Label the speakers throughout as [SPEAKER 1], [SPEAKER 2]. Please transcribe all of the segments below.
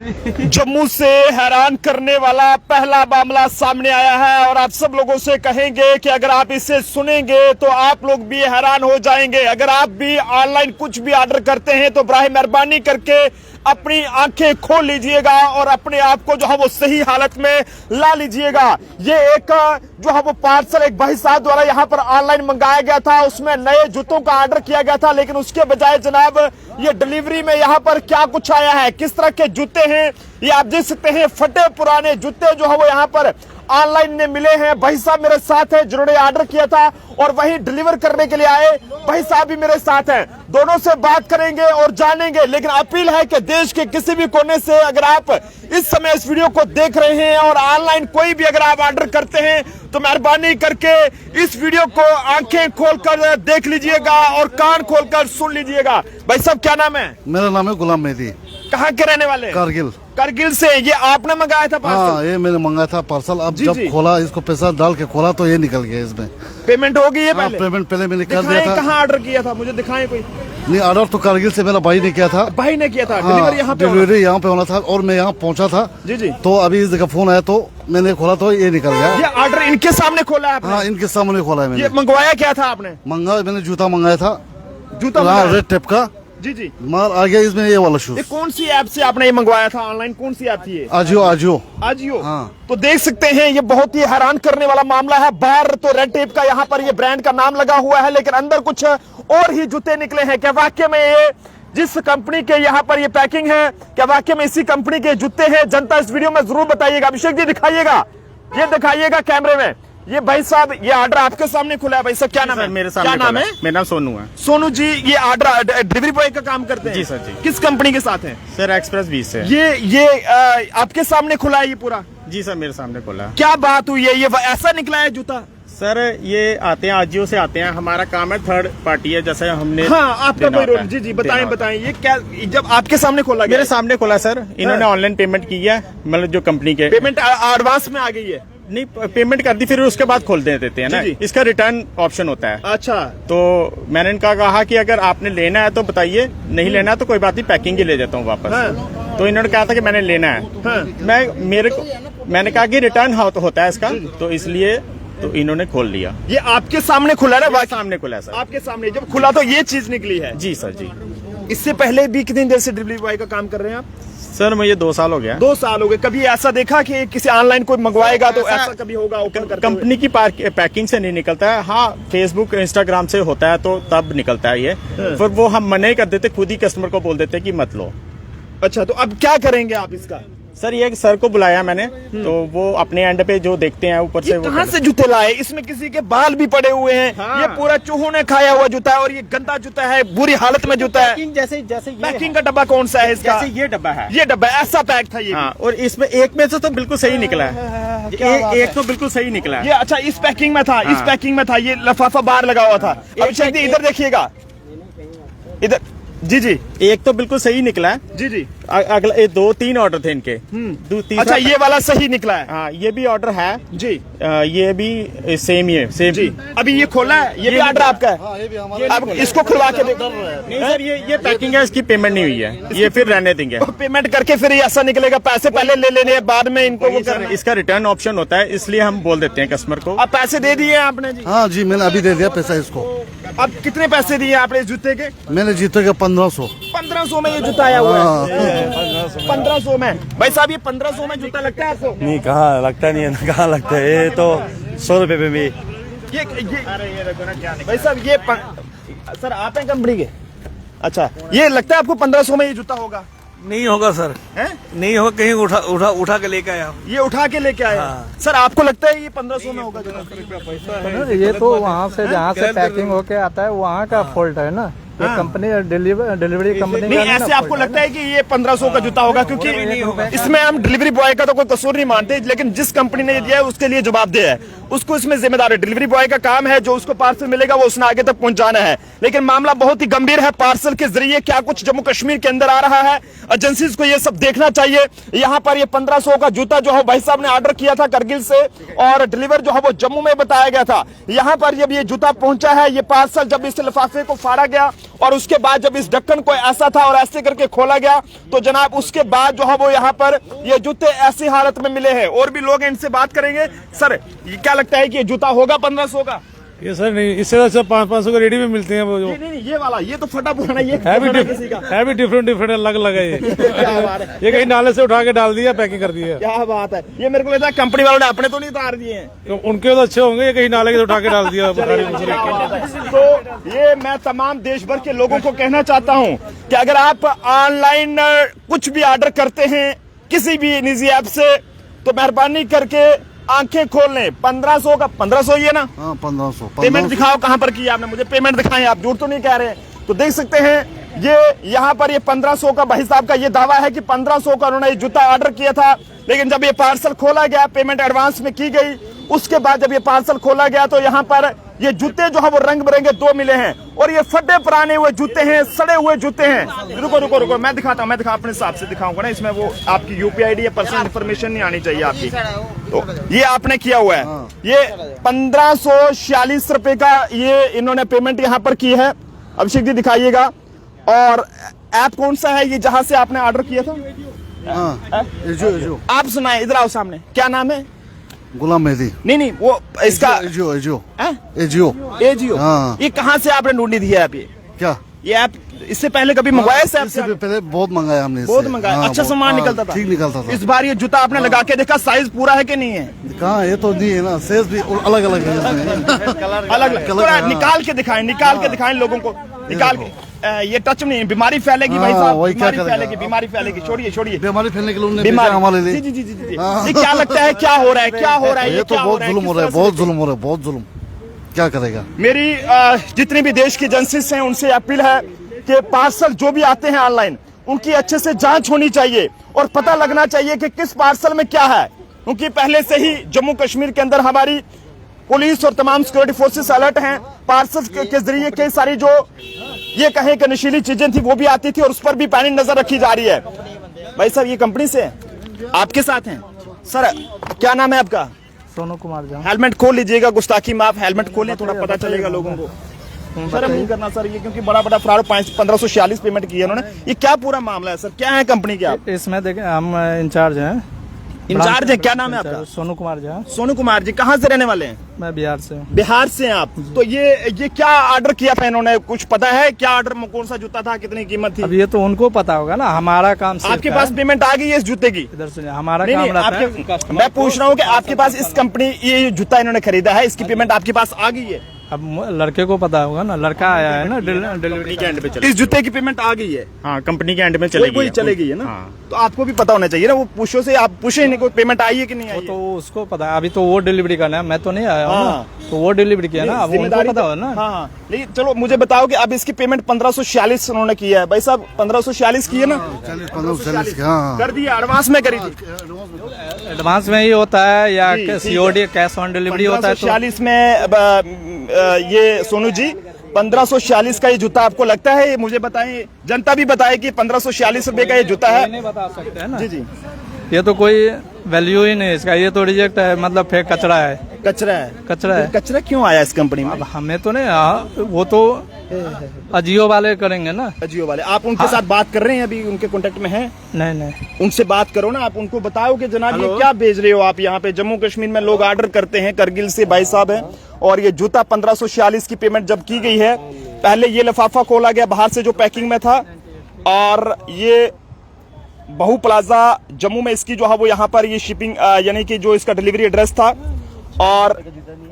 [SPEAKER 1] जम्मू से हैरान करने वाला पहला मामला सामने आया है और आप सब लोगों से कहेंगे कि अगर आप इसे सुनेंगे तो आप लोग भी हैरान हो जाएंगे। अगर आप भी ऑनलाइन कुछ भी ऑर्डर करते हैं तो बराए मेहरबानी करके अपनी आंखें खोल लीजिएगा और अपने आप को जो है वो सही हालत में ला लीजिएगा। ये एक जो है वो पार्सल एक भाई साहब द्वारा यहाँ पर ऑनलाइन मंगाया गया था, उसमें नए जूतों का ऑर्डर किया गया था, लेकिन उसके बजाय जनाब ये डिलीवरी में यहाँ पर क्या कुछ आया है, किस तरह के जूते हैं ये आप देख सकते हैं। फटे पुराने जूते जो है वो यहाँ पर ऑनलाइन में मिले हैं। भाई साहब मेरे साथ हैं जिन्होंने ऑर्डर किया था और वही डिलीवर करने के लिए आए भाई साहब भी मेरे साथ हैं। दोनों से बात करेंगे और जानेंगे, लेकिन अपील है कि देश के किसी भी कोने से अगर आप इस समय इस वीडियो को देख रहे हैं और ऑनलाइन कोई भी अगर आप ऑर्डर करते हैं तो मेहरबानी करके इस वीडियो को आंखें खोलकर देख लीजिएगा और कान खोलकर सुन लीजिएगा। भाई साहब क्या नाम है?
[SPEAKER 2] मेरा नाम है गुलाम मेहदी।
[SPEAKER 1] कहाँ के रहने वाले?
[SPEAKER 2] कारगिल।
[SPEAKER 1] कारगिल से। ये आपने मंगाया था पार्सल?
[SPEAKER 2] हाँ, ये मैंने मंगाया था पार्सल। अब जब खोला, इसको पैसा डाल के खोला तो ये निकल गया। इसमें
[SPEAKER 1] पेमेंट हो गई है? पहले
[SPEAKER 2] पेमेंट पहले मैंने कर दिया था।
[SPEAKER 1] कहाँ ऑर्डर किया था मुझे दिखाएं कोई?
[SPEAKER 2] नहीं, ऑर्डर तो कारगिल से मेरा भाई ने किया था।
[SPEAKER 1] भाई ने किया था?
[SPEAKER 2] डिलीवरी यहाँ पे होना था और मैं यहाँ पहुँचा था।
[SPEAKER 1] जी जी।
[SPEAKER 2] तो अभी इस जगह फोन आया तो मैंने खोला तो ये निकल गया।
[SPEAKER 1] ये ऑर्डर इनके सामने खोला है?
[SPEAKER 2] हाँ, इनके सामने खोला है मैंने।
[SPEAKER 1] ये मंगवाया क्या था आपने?
[SPEAKER 2] मैंने जूता मंगाया था।
[SPEAKER 1] जूता
[SPEAKER 2] रेड टेप का।
[SPEAKER 1] जी जी।
[SPEAKER 2] माल आ गया इसमें ये वाला शूज।
[SPEAKER 1] ये कौन सी ऐप से आपने ये मंगवाया था ऑनलाइन? कौन सी ऐप थी ये?
[SPEAKER 2] आजियो।
[SPEAKER 1] हाँ। तो देख सकते हैं ये बहुत ही हैरान करने वाला मामला है। बाहर तो रेड टेप का यहाँ पर ये ब्रांड का नाम लगा हुआ है, लेकिन अंदर कुछ और ही जूते निकले हैं। क्या वाकई में ये जिस कंपनी के यहाँ पर ये पैकिंग है, क्या वाकई में इसी कंपनी के जूते हैं? जनता इस वीडियो में जरूर बताइएगा। अभिषेक जी दिखाइएगा, ये दिखाइएगा कैमरे में। ये भाई साहब ये ऑर्डर आपके सामने खुला है। भाई साहब क्या नाम है?
[SPEAKER 3] मेरे सामने।
[SPEAKER 1] क्या नाम है?
[SPEAKER 3] मेरा नाम सोनू है।
[SPEAKER 1] सोनू जी, ये ऑर्डर डिलीवरी बॉय का काम करते हैं?
[SPEAKER 3] जी सर जी।
[SPEAKER 1] किस कंपनी के साथ हैं?
[SPEAKER 3] सर एक्सप्रेस 20 से।
[SPEAKER 1] ये आपके सामने खुला है ये पूरा?
[SPEAKER 3] जी सर, मेरे सामने खुला है।
[SPEAKER 1] क्या बात हुई है, ये ऐसा निकला है जूता?
[SPEAKER 3] सर ये आते हैं आजियो से आते हैं। हमारा काम है थर्ड पार्टी है, जैसे हमने।
[SPEAKER 1] हाँ, आपका कोई रोल? जी जी, बताएं ये क्या जब आपके सामने खोला गया?
[SPEAKER 3] मेरे सामने खोला सर। इन्होंने ऑनलाइन पेमेंट की है, मतलब जो कंपनी के।
[SPEAKER 1] पेमेंट एडवांस में आ गई है?
[SPEAKER 3] नहीं, पेमेंट कर दी फिर उसके बाद खोल देते हैं ना। इसका रिटर्न ऑप्शन होता है।
[SPEAKER 1] अच्छा।
[SPEAKER 3] तो मैंने इनका कहा कि अगर आपने लेना है तो बताइए, नहीं लेना है तो कोई बात नहीं, पैकिंग ही ले जाता हूँ वापस।
[SPEAKER 1] हाँ।
[SPEAKER 3] तो इन्होंने कहा था कि मैंने लेना है।
[SPEAKER 1] हाँ।
[SPEAKER 3] मैंने कहा कि रिटर्न होता है इसका, तो इसलिए तो इन्होंने खोल लिया।
[SPEAKER 1] ये आपके सामने खुला है ना?
[SPEAKER 3] सामने खुला है सर।
[SPEAKER 1] आपके सामने जब खुला तो ये चीज निकली है?
[SPEAKER 3] जी सर जी।
[SPEAKER 1] इससे पहले भी कितनी देर से डिलीवरी बॉय का काम कर रहे हैं आप?
[SPEAKER 3] सर मुझे 2 साल हो गया।
[SPEAKER 1] 2 साल हो गए। कभी ऐसा देखा कि किसी ऑनलाइन कोई मंगवाएगा तो ऐसा कभी होगा ओपन करते हुए?
[SPEAKER 3] कंपनी की पैकिंग से नहीं निकलता है। हाँ, फेसबुक इंस्टाग्राम से होता है तो तब निकलता है ये। फिर वो हम मना ही कर देते, खुद ही कस्टमर को बोल देते कि मत लो।
[SPEAKER 1] अच्छा, तो अब क्या करेंगे आप इसका?
[SPEAKER 3] सर ये सर को बुलाया मैंने, तो वो अपने एंड पे जो देखते हैं ऊपर से।
[SPEAKER 1] कहाँ से जूते लाए? इसमें किसी के बाल भी पड़े हुए हैं। हाँ। ये पूरा चूहों ने खाया हुआ जूता है और ये गंदा जूता है, बुरी हालत में जूता है।
[SPEAKER 3] जैसे
[SPEAKER 1] पैकिंग का डब्बा कौन सा है इसका?
[SPEAKER 3] जैसे ये डब्बा है।
[SPEAKER 1] ये डब्बा ऐसा पैक था ये?
[SPEAKER 3] हाँ, और इसमें एक में से तो बिल्कुल सही निकला है। एक तो बिल्कुल सही निकला है।
[SPEAKER 1] ये अच्छा इस पैकिंग में था? इस पैकिंग में था, ये लिफाफा बाहर लगा हुआ था। अभिषेक जी इधर देखिएगा, इधर। जी जी,
[SPEAKER 3] एक तो बिल्कुल सही निकला है।
[SPEAKER 1] जी जी।
[SPEAKER 3] अगला 2-3 ऑर्डर थे इनके।
[SPEAKER 1] अच्छा, ये वाला सही निकला है?
[SPEAKER 3] हाँ, ये भी ऑर्डर है
[SPEAKER 1] जी।
[SPEAKER 3] ये भी सेम ही है। सेम
[SPEAKER 1] जी। अभी ये खोला है, ये भी ऑर्डर आपका है?
[SPEAKER 2] हाँ, ये भी हमारा।
[SPEAKER 1] अब इसको खुलवा के देखो।
[SPEAKER 3] नहीं सर, ये पैकिंग है, इसकी पेमेंट नहीं हुई है, ये फिर रहने देंगे।
[SPEAKER 1] पेमेंट करके फिर ऐसा निकलेगा, पैसे पहले ले लेने बाद में इनको वो करना।
[SPEAKER 3] इसका रिटर्न ऑप्शन होता है, इसलिए हम बोल देते हैं कस्टमर को।
[SPEAKER 1] अब पैसे दे दिए आपने? जी
[SPEAKER 2] हाँ जी, मैंने अभी दे दिया पैसा इसको।
[SPEAKER 1] अब कितने पैसे दिए आपने इस जूते के?
[SPEAKER 2] मैंने जीते के 1500।
[SPEAKER 1] 1500 में ये जूता आया हुआ है? 1500 में? भाई साहब ये 1500 में जूता लगता है आपको?
[SPEAKER 4] नहीं, कहाँ लगता नहीं है, कहाँ लगता है। ये तो 100 रुपए में भी।
[SPEAKER 1] ये भाई साहब ये सर आप हैं कंपनी के? अच्छा, ये लगता है आपको 1500 में ये जूता होगा?
[SPEAKER 4] नहीं होगा सर।
[SPEAKER 1] है?
[SPEAKER 4] नहीं होगा, कहीं उठा के लेके आया।
[SPEAKER 1] ये उठा के लेके आया?
[SPEAKER 4] हाँ।
[SPEAKER 1] सर आपको लगता है ये 1500 में होगा?
[SPEAKER 5] ये तो वहाँ से जहाँ से पैकिंग होके आता है वहाँ का फॉल्ट है ना। ये कंपनी डिलीवरी कंपनी
[SPEAKER 1] नहीं, ऐसे आपको लगता है कि ये 1500 का जूता होगा? क्योंकि इसमें हम डिलीवरी बॉय का तो कोई कसूर नहीं मानते, लेकिन जिस कंपनी ने ये दिया है उसके लिए जवाबदेह है, उसको इसमें जिम्मेदार है। डिलीवरी बॉय का काम है, जो उसको पार्सल मिलेगा वो उसने आगे तक पहुंचाना है। लेकिन मामला बहुत ही गंभीर है। पार्सल के जरिए क्या कुछ जम्मू कश्मीर के अंदर आ रहा है, एजेंसीज को ये सब देखना चाहिए। यहाँ पर ये 1500 का जूता जो है भाई साहब ने ऑर्डर किया था कारगिल से और डिलीवर जो है वो जम्मू में बताया गया था। यहाँ पर जब ये जूता पहुंचा है, ये पार्सल जब इस लिफाफे को फाड़ा गया और उसके बाद जब इस ढक्कन को ऐसा था और ऐसे करके खोला गया तो जनाब उसके बाद जो है वो यहाँ पर ये जूते ऐसी हालत में मिले हैं। और भी लोग हैं, इनसे बात करेंगे। सर ये क्या लगता है कि ये जूता होगा 1500 का?
[SPEAKER 6] ये सर नहीं, इससे अच्छा 500 का रेडी में मिलते हैं वो जो
[SPEAKER 1] नहीं, ये वाला ये तो फटा पुराना, ये
[SPEAKER 6] है भी
[SPEAKER 1] किसी का।
[SPEAKER 6] है भी डिफरेंट अलग अलग है ये।
[SPEAKER 1] क्या बात है।
[SPEAKER 6] ये कहीं नाले से उठा के डाल दिया, पैकिंग कर दिया।
[SPEAKER 1] क्या बात है। ये मेरे को लगता है कंपनी वालों ने अपने तो नहीं उतार दिए हैं।
[SPEAKER 6] तो उनके तो अच्छे होंगे, ये कहीं नाले से उठा के डाल दिया।
[SPEAKER 1] तो ये मैं तमाम देश भर के लोगों को कहना चाहता हूं कि अगर आप ऑनलाइन कुछ भी ऑर्डर करते हैं किसी भी निजी ऐप से तो मेहरबानी करके आंखें खोल लें। 1500 का 1500 ही है ना?
[SPEAKER 2] हाँ 1500।
[SPEAKER 1] पेमेंट दिखाओ कहां पर की आपने, मुझे पेमेंट दिखाएं, आप झूठ तो नहीं कह रहे हैं। तो देख सकते हैं ये यहाँ पर ये 1500 का भाई साहब का ये दावा है कि 1500 का उन्होंने जूता ऑर्डर किया था, लेकिन जब ये पार्सल खोला गया, पेमेंट एडवांस में की गई, उसके बाद जब ये पार्सल खोला गया तो यहाँ पर ये जूते जो है वो रंग बिरंगे 2 मिले हैं और ये फटे पुराने हुए जूते हैं, सड़े हुए जूते हैं। रुको मैं दिखाता हूँ, अपने हिसाब से दिखाऊंगा ना, इसमें वो आपकी यूपीआई आईडी या पर्सनल इंफॉर्मेशन नहीं आनी चाहिए आपकी। तो ये आपने किया हुआ है, ये 1546 रुपए का ये इन्होंने पेमेंट यहाँ पर की है। अभिषेक जी दिखाइएगा। और ऐप कौन सा है ये जहां से आपने ऑर्डर किया था?
[SPEAKER 2] एजियो।
[SPEAKER 1] आप सुनाए, इधर आओ सामने, क्या नाम है?
[SPEAKER 2] गुलाम मेहदी।
[SPEAKER 1] नहीं वो इसका
[SPEAKER 2] एजियो। हाँ।
[SPEAKER 1] ये कहाँ से आपने ढूंढी थी ऐप? ये
[SPEAKER 2] क्या
[SPEAKER 1] ये ऐप इससे पहले कभी मंगवाया?
[SPEAKER 2] इससे पहले बहुत मंगाया हमने,
[SPEAKER 1] बहुत मंगाया।
[SPEAKER 2] हाँ,
[SPEAKER 1] अच्छा सामान निकलता था,
[SPEAKER 2] ठीक निकलता था।
[SPEAKER 1] इस बार ये जूता आपने लगा के देखा, साइज पूरा है कि नहीं है?
[SPEAKER 2] कहाँ, ये तो नहीं है ना, साइज भी अलग अलग है
[SPEAKER 1] अलग निकाल के दिखाएं लोगों को, निकाल के। ये टच नहीं, बीमारी फैलेगी भाई साहब, बीमारी फैलेगी। छोड़िए
[SPEAKER 2] बीमारी फैलने के लिए
[SPEAKER 1] बीमारी
[SPEAKER 2] हमारे लिए।
[SPEAKER 1] जी। ये क्या लगता है क्या हो रहा है?
[SPEAKER 2] ये तो बहुत जुल्म हो रहा है, बहुत जुल्म। क्या करेगा?
[SPEAKER 1] मेरी जितनी भी देश की एजेंसीज हैं उनसे अपील है कि पार्सल जो भी आते हैं ऑनलाइन उनकी अच्छे से जांच होनी चाहिए और पता लगना चाहिए कि किस पार्सल में क्या है, क्योंकि पहले से ही जम्मू कश्मीर के अंदर हमारी पुलिस और तमाम सिक्योरिटी फोर्सेस अलर्ट हैं। पार्सल के जरिए कई सारी जो ये कहें कि नशीली चीजें थी वो भी आती थी और उस पर भी पैनी नजर रखी जा रही है। भाई साहब ये कंपनी से आपके साथ हैं? सर क्या नाम है आपका?
[SPEAKER 5] सोनू कुमार झा।
[SPEAKER 1] हेलमेट खोल लीजिएगा, गुस्ताखी माफ, हेलमेट खोलें, थोड़ा पता चलेगा लोगों को। शर्म नहीं करना सर, ये क्योंकि बड़ा फ्रॉड 1546 पेमेंट की है उन्होंने। ये क्या पूरा मामला है सर, क्या है कंपनी के आप?
[SPEAKER 5] इसमें देखें हम इंचार्ज हैं।
[SPEAKER 1] इंचार्ज है, क्या नाम है आपका?
[SPEAKER 5] सोनू कुमार झा।
[SPEAKER 1] सोनू कुमार जी, कहाँ से रहने वाले हैं?
[SPEAKER 5] मैं बिहार से हूँ।
[SPEAKER 1] बिहार से हैं आप? तो ये क्या ऑर्डर किया था इन्होंने, कुछ पता है क्या ऑर्डर, कौन सा जूता था, कितनी कीमत थी?
[SPEAKER 5] अब ये तो उनको पता होगा ना, हमारा काम सिर्फ
[SPEAKER 1] आपके पास पेमेंट आ गई है इस जूते की?
[SPEAKER 5] इधर से हमारा काम रहता है।
[SPEAKER 1] मैं पूछ रहा हूँ कि आपके पास इस कंपनी ये जूता इन्होंने खरीदा है, इसकी पेमेंट आपके पास आ गई है?
[SPEAKER 5] अब लड़के को पता होगा ना, लड़का आया है ना डिलीवरी
[SPEAKER 1] के एंड पे चले। इस जूते की पेमेंट आ गई है?
[SPEAKER 3] हाँ, कंपनी के एंड में चलेगी।
[SPEAKER 1] चलेगी है ना?
[SPEAKER 3] हाँ।
[SPEAKER 1] तो आपको भी पता होना चाहिए ना, वो पूछो से आप पूछे नहीं कोई पेमेंट आई है कि नहीं आई?
[SPEAKER 5] तो उसको पता है, अभी तो वो डिलीवरी करना है, मैं तो नहीं आया हूँ ना, तो वो डिलीवरी किया ना, अब उनको पता हो ना।
[SPEAKER 1] हाँ, नहीं चलो मुझे बताओ कि अब इसकी पेमेंट 1546 उन्होंने किया है। भाई साहब 1546 की है ना?
[SPEAKER 2] 1546
[SPEAKER 1] कर दिया, एडवांस में करी थी?
[SPEAKER 5] एडवांस में ही होता है या सीओडी कैश ऑन डिलीवरी होता है?
[SPEAKER 1] 1546 में ये सोनू जी 1546 का ये जूता आपको लगता है? मुझे बताएं, जनता भी बताए कि 1546 रुपए का ये जूता है।
[SPEAKER 5] नहीं बता सकते हैं ना
[SPEAKER 1] जी।
[SPEAKER 5] ये तो कोई वैल्यू ही नहीं इसका, ये तो रिजेक्ट है, मतलब फेक कचरा है।
[SPEAKER 1] कचरा है। कचरा क्यों आया इस कंपनी में?
[SPEAKER 5] अब हमें तो नहीं, वो तो अजियो वाले करेंगे ना।
[SPEAKER 1] अजियो वाले, आप उनके साथ बात कर रहे हैं अभी, उनके कांटेक्ट में हैं?
[SPEAKER 5] नहीं,
[SPEAKER 1] उनसे बात करो ना, आप उनको बताओ कि जनाब ये क्या भेज रहे हो आप यहाँ पे। जम्मू कश्मीर में लोग ऑर्डर करते हैं, करगिल से भाई साहब है, और ये जूता 1546 की पेमेंट जब की गई है, पहले ये लिफाफा खोला गया बाहर से जो पैकिंग में था, और ये बहु प्लाजा जम्मू में इसकी जो है वो यहाँ पर ये शिपिंग यानी कि जो इसका डिलीवरी एड्रेस था, और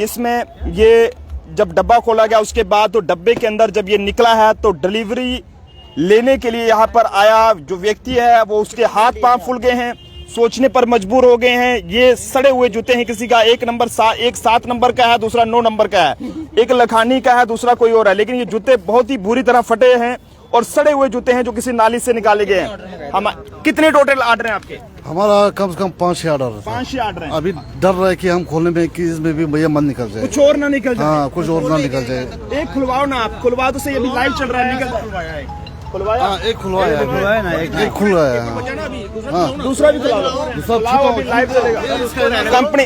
[SPEAKER 1] इसमें ये जब डब्बा खोला गया उसके बाद तो डब्बे के अंदर जब ये निकला है तो डिलीवरी लेने के लिए यहाँ पर आया जो व्यक्ति है वो उसके हाथ पांव फूल गए हैं, सोचने पर मजबूर हो गए हैं। ये सड़े हुए जूते हैं, किसी का एक 7 नंबर का है, दूसरा 9 नंबर का है, एक लखानी का है, दूसरा कोई और है, लेकिन ये जूते बहुत ही बुरी तरह फटे हैं और सड़े हुए जूते हैं जो किसी नाली से निकाले गए हैं। हम कितने टोटल ऑर्डर हैं आपके?
[SPEAKER 2] हमारा कम से कम 5-6 ऑर्डर है।
[SPEAKER 1] 5-6 ऑर्डर हैं।
[SPEAKER 2] अभी डर रहा है कि हम खोलने में कि इसमें भी भैया मन निकल जाए,
[SPEAKER 1] कुछ और ना निकल जाए।
[SPEAKER 2] हाँ, कुछ और ना निकल जाए।
[SPEAKER 1] एक खुलवाओ ना आप, खुलवा तो सही, अभी लाइव चल रहा है, निकल खुलवाया।
[SPEAKER 2] एक खुलवाया ना, एक खुल रहा है।
[SPEAKER 1] दूसरा भी खुलवाओ, अभी लाइव चलेगा। कंपनी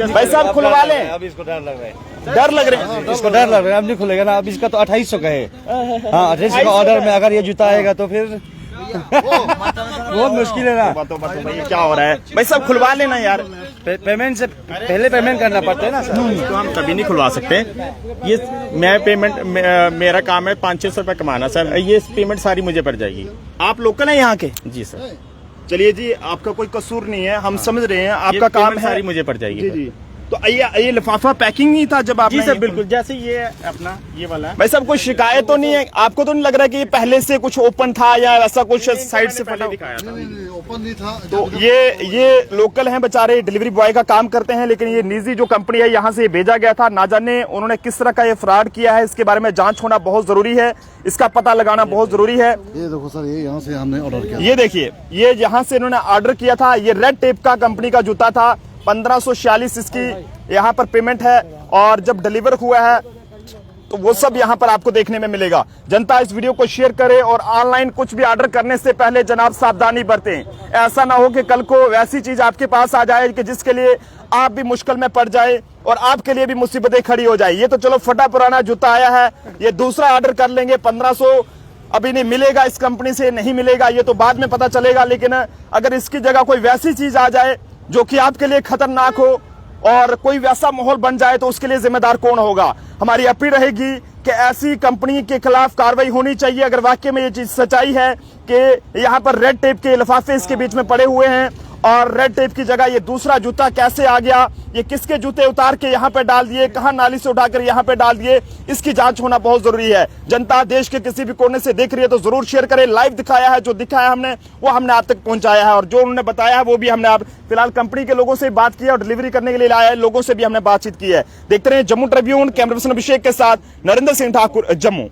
[SPEAKER 1] भाई साहब खुलवा लें,
[SPEAKER 4] अब इसको डर लग रहा है।
[SPEAKER 1] डर लग रहे हैं।
[SPEAKER 4] इसको डर लग रहा है, अब नहीं खुलेगा ना। अब इसका तो 2800 का है। हाँ, 2800 का ऑर्डर में अगर ये जूता आएगा तो फिर बहुत मुश्किल है ना।
[SPEAKER 1] बातों भाई क्या हो रहा है भाई, सब खुलवा लेना यार।
[SPEAKER 4] पेमेंट से पहले पेमेंट करना पड़ता है ना सर।
[SPEAKER 3] तो हम कभी नहीं खुलवा सकते। ये मैं पेमेंट मेरा काम है 500-600 रुपये कमाना सर। ये पेमेंट सारी मुझे पड़ जाएगी।
[SPEAKER 1] आप लोकल हैं यहाँ के?
[SPEAKER 3] जी सर।
[SPEAKER 1] चलिए जी, आपका कोई कसूर नहीं है, हम समझ रहे हैं, आपका
[SPEAKER 3] ये
[SPEAKER 1] काम
[SPEAKER 3] पेमेंट
[SPEAKER 1] है।
[SPEAKER 3] सारी मुझे पड़ जाएगी।
[SPEAKER 1] जी जी। तो ये लिफाफा पैकिंग नहीं था जब आपने?
[SPEAKER 3] जी सर बिल्कुल, जैसे ये अपना ये वाला है।
[SPEAKER 1] भाई साहब कोई शिकायत तो नहीं है? आपको तो नहीं लग रहा कि ये पहले से कुछ ओपन था या ऐसा कुछ साइड से फटा?
[SPEAKER 3] दिखाया था।
[SPEAKER 2] ओपन नहीं था।
[SPEAKER 1] तो ये लोकल हैं बेचारे, डिलीवरी बॉय का काम करते हैं, लेकिन ये निजी जो कंपनी है यहाँ से ये भेजा गया था। ना जाने उन्होंने किस तरह का ये फ्रॉड किया है, इसके बारे में जांच होना बहुत जरूरी है, इसका पता लगाना बहुत जरूरी है।
[SPEAKER 2] ये देखो सर, ये यहाँ से हमने ऑर्डर किया।
[SPEAKER 1] ये देखिए, ये यहाँ से इन्होंने ऑर्डर किया था। ये रेड टेप का कंपनी का जूता था। 1546 इसकी यहाँ पर पेमेंट है, और जब डिलीवर हुआ है तो वो सब यहाँ पर आपको देखने में मिलेगा। जनता इस वीडियो को शेयर करे और ऑनलाइन कुछ भी ऑर्डर करने से पहले जनाब सावधानी बरतें। ऐसा ना हो कि कल को वैसी चीज आपके पास आ जाए कि जिसके लिए आप भी मुश्किल में पड़ जाए और आपके लिए भी मुसीबतें खड़ी हो जाए। ये तो चलो फटा पुराना जूता आया है, ये दूसरा ऑर्डर कर लेंगे। 1500 अभी नहीं मिलेगा, इस कंपनी से नहीं मिलेगा, ये तो बाद में पता चलेगा। लेकिन अगर इसकी जगह कोई वैसी चीज आ जाए जो कि आपके लिए खतरनाक हो और कोई वैसा माहौल बन जाए तो उसके लिए जिम्मेदार कौन होगा? हमारी अपील रहेगी कि ऐसी कंपनी के खिलाफ कार्रवाई होनी चाहिए। अगर वाकई में ये चीज सच्चाई है कि यहाँ पर रेड टेप के लिफाफे इसके बीच में पड़े हुए हैं और रेड टेप की जगह ये दूसरा जूता कैसे आ गया, ये किसके जूते उतार के यहाँ पे डाल दिए, कहाँ नाली से उठाकर यहाँ पे डाल दिए, इसकी जांच होना बहुत जरूरी है। जनता देश के किसी भी कोने से देख रही है तो जरूर शेयर करें। लाइव दिखाया है, जो दिखाया हमने वो हमने आप तक पहुंचाया है, और जो उन्होंने बताया है वो भी हमने आप फिलहाल कंपनी के लोगों से बात की है और डिलीवरी करने के लिए आए लोगों से भी हमने बातचीत की है। देखते रहे जम्मू ट्रिब्यून। कैमरा पर्सन अभिषेक के साथ नरेंद्र सिंह ठाकुर, जम्मू।